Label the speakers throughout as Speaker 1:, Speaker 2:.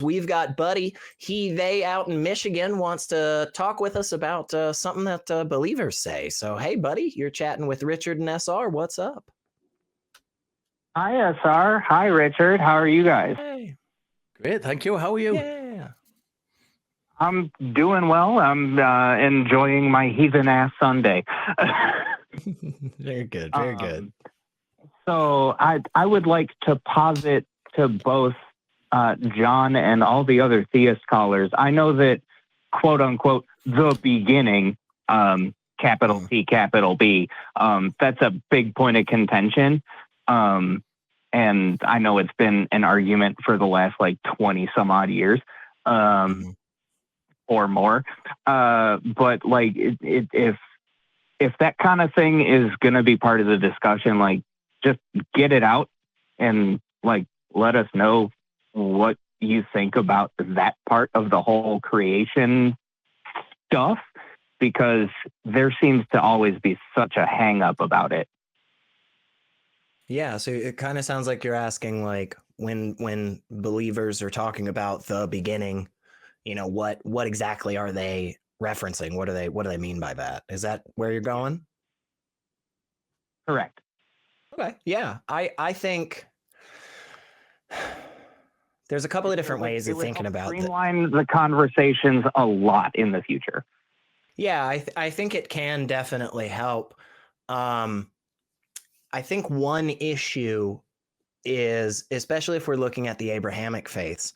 Speaker 1: We've got Buddy, they out in Michigan wants to talk with us about something that believers say. So, hey, Buddy, you're chatting with Richard and SR. What's up?
Speaker 2: Hi, SR. Hi, Richard. How are you guys?
Speaker 1: Hey.
Speaker 3: Great, thank you. How are you?
Speaker 1: Yeah.
Speaker 2: I'm doing well. I'm enjoying my heathen-ass Sunday.
Speaker 1: Very good, very good.
Speaker 2: So I would like to posit to both John and all the other theist callers. I know that, quote unquote, the beginning, capital T, capital B, that's a big point of contention. And I know it's been an argument for the last like 20 some odd years, or more. But like if that kind of thing is going to be part of the discussion, like just get it out and like let us know what you think about that part of the whole creation stuff, because there seems to always be such a hang up about it.
Speaker 1: Yeah, so it kind of sounds like you're asking, like, when believers are talking about the beginning, you know, what exactly are they referencing? What do they mean by that? Is that where you're going?
Speaker 2: Correct.
Speaker 1: Okay. Yeah, I think there's a couple of different ways of thinking about it.
Speaker 2: Streamline the conversations a lot in the future.
Speaker 1: Yeah, I think it can definitely help. I think one issue is, especially if we're looking at the Abrahamic faiths,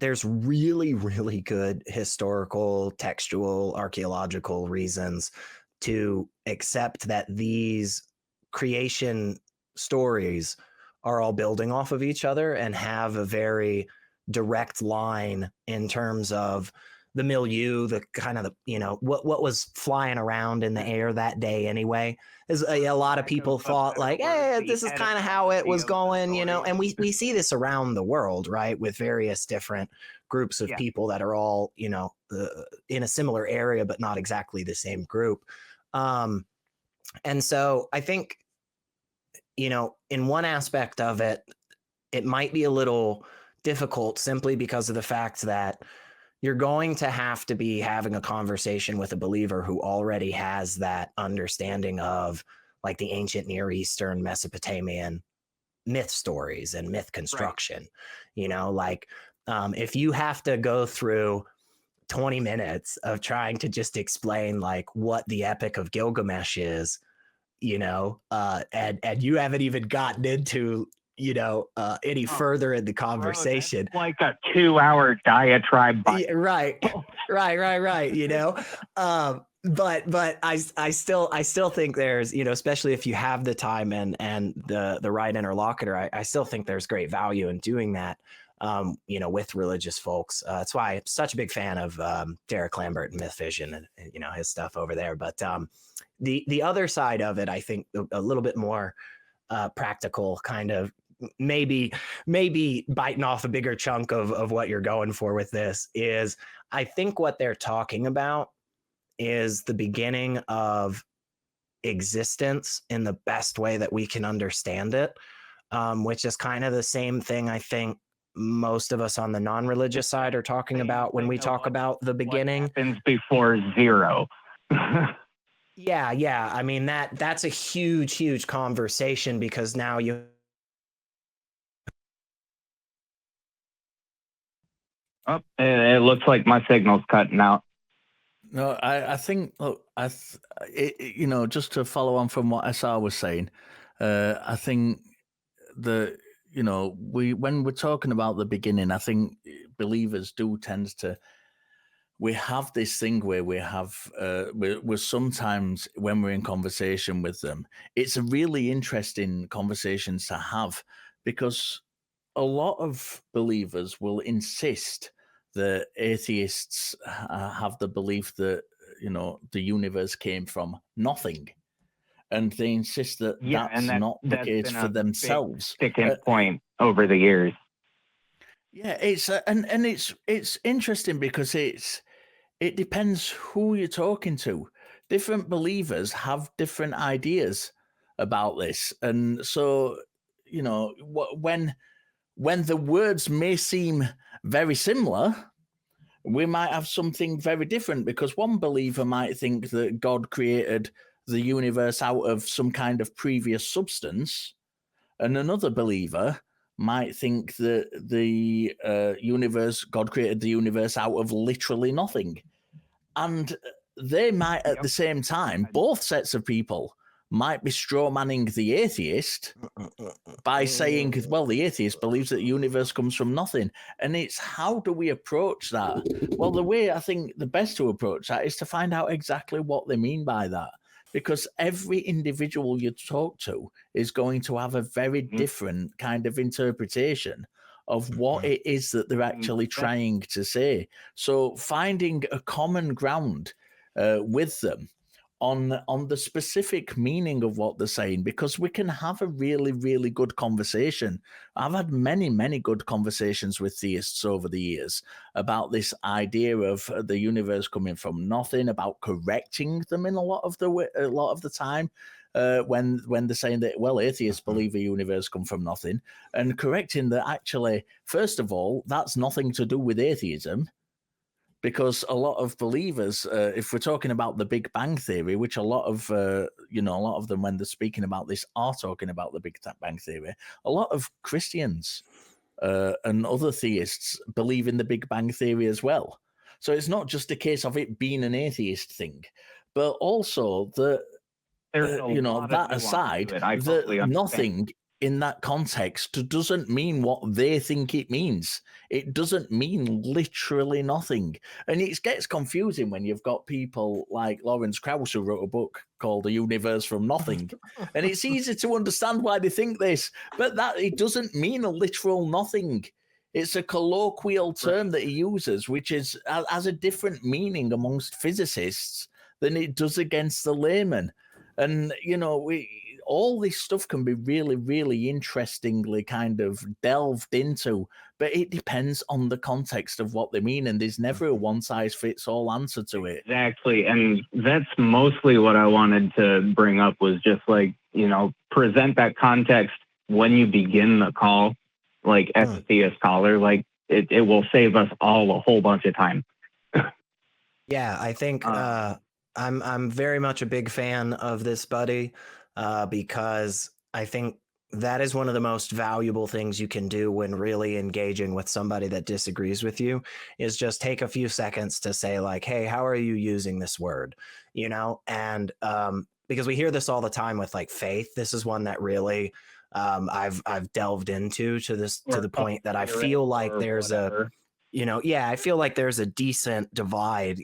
Speaker 1: there's really, really good historical, textual, archaeological reasons to accept that these creation stories are all building off of each other and have a very direct line in terms of the milieu, the kind of, what was flying around in the air that day anyway. Is a lot of people thought like, hey, this is kind of how it was going, and we see this around the world, right, with various different groups of people that are all, in a similar area, but not exactly the same group. And so I think, in one aspect of it, it might be a little difficult simply because of the fact that you're going to have to be having a conversation with a believer who already has that understanding of like the ancient Near Eastern Mesopotamian myth stories and myth construction, right. If you have to go through 20 minutes of trying to just explain like what the Epic of Gilgamesh is, and you haven't even gotten into, any further in the conversation.
Speaker 2: Bro, like a 2-hour diatribe.
Speaker 1: Right. But I still think there's, especially if you have the time and the right interlocutor, I still think there's great value in doing that, with religious folks. That's why I'm such a big fan of Derek Lambert and Myth Vision and his stuff over there. But the other side of it, I think a little bit more practical, kind of maybe biting off a bigger chunk of what you're going for with this, is I think what they're talking about is the beginning of existence in the best way that we can understand it, which is kind of the same thing I think most of us on the non-religious side are talking about when we talk about the beginning.
Speaker 2: What happens before zero?
Speaker 1: Yeah. I mean, that's a huge conversation, because now you.
Speaker 2: Oh, it looks like my signal's cutting out.
Speaker 3: No, I think, look, just to follow on from what SR was saying, I think when we're talking about the beginning, I think believers do tend to, we have this thing where we have, we're sometimes when we're in conversation with them, it's a really interesting conversations to have, because a lot of believers will insist that atheists have the belief that, the universe came from nothing. And they insist that that's not the case for themselves.
Speaker 2: Sticking point over the years.
Speaker 3: Yeah, it's and it's interesting because it depends who you're talking to. Different believers have different ideas about this, and so when when the words may seem very similar, we might have something very different, because one believer might think that God created the universe out of some kind of previous substance, and another believer might think that the God created the universe out of literally nothing. And they might, at the same time, both sets of people might be straw-manning the atheist by saying, well, the atheist believes that the universe comes from nothing. And it's, how do we approach that? Well, the way I think the best to approach that is to find out exactly what they mean by that. Because every individual you talk to is going to have a very different kind of interpretation of what it is that they're actually trying to say. So finding a common ground with them on the specific meaning of what they're saying, because we can have a really, really good conversation. I've had many, many good conversations with theists over the years about this idea of the universe coming from nothing, about correcting them in a lot of the time. When they're saying that, well, atheists believe the universe come from nothing, and correcting that actually, first of all, that's nothing to do with atheism. Because a lot of believers, if we're talking about the Big Bang Theory, which a lot of them, when they're speaking about this, are talking about the Big Bang Theory, a lot of Christians and other theists believe in the Big Bang Theory as well. So it's not just a case of it being an atheist thing, but also that, that aside, that nothing in that context doesn't mean what they think it means. It doesn't mean literally nothing. And it gets confusing when you've got people like Lawrence Krauss, who wrote a book called The Universe from Nothing. And it's easy to understand why they think this, but that it doesn't mean a literal nothing. It's a colloquial term that he uses, which has a different meaning amongst physicists than it does against the layman. And, all this stuff can be really, really interestingly kind of delved into, but it depends on the context of what they mean, and there's never a one-size-fits-all answer to it.
Speaker 2: Exactly, and that's mostly what I wanted to bring up, was just present that context when you begin the call, like as a theist caller, like it will save us all a whole bunch of time.
Speaker 1: Yeah, I think I'm very much a big fan of this, buddy. Because I think that is one of the most valuable things you can do when really engaging with somebody that disagrees with you, is just take a few seconds to say, like, hey, how are you using this word? And because we hear this all the time with like faith. This is one that really I've delved into to the point that I feel like there's I feel like there's a decent divide,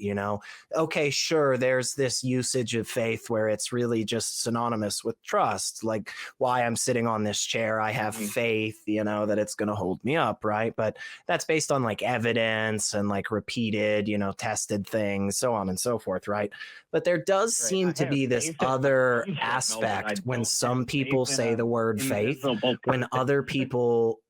Speaker 1: Okay, sure, there's this usage of faith where it's really just synonymous with trust. Like, why I'm sitting on this chair, I have faith, that it's going to hold me up, right? But that's based on like evidence and like repeated, tested things, so on and so forth, right? But there does seem to be this other aspect when some people say the word faith, when other people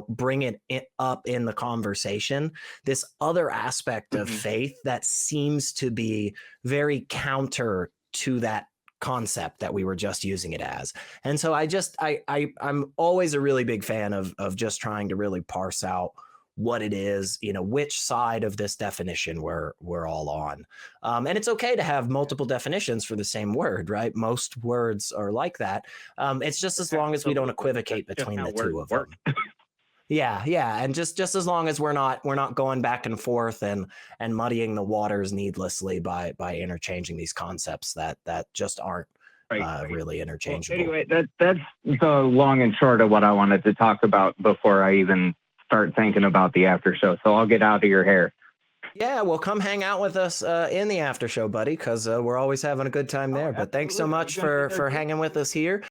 Speaker 1: bring it up in the conversation, this other aspect of faith that seems to be very counter to that concept that we were just using it as. And so I'm always a really big fan of just trying to really parse out what it is, which side of this definition we're all on. And it's okay to have multiple definitions for the same word, right? Most words are like that. It's just as long as we don't equivocate between the two of them. Yeah, and just as long as we're not going back and forth and muddying the waters needlessly by interchanging these concepts that just aren't really interchangeable.
Speaker 2: Well, anyway, that's the long and short of what I wanted to talk about before I even start thinking about the after show. So I'll get out of your hair.
Speaker 1: Yeah, well, come hang out with us in the after show, buddy, because we're always having a good time there. But thanks so much for hanging with us here.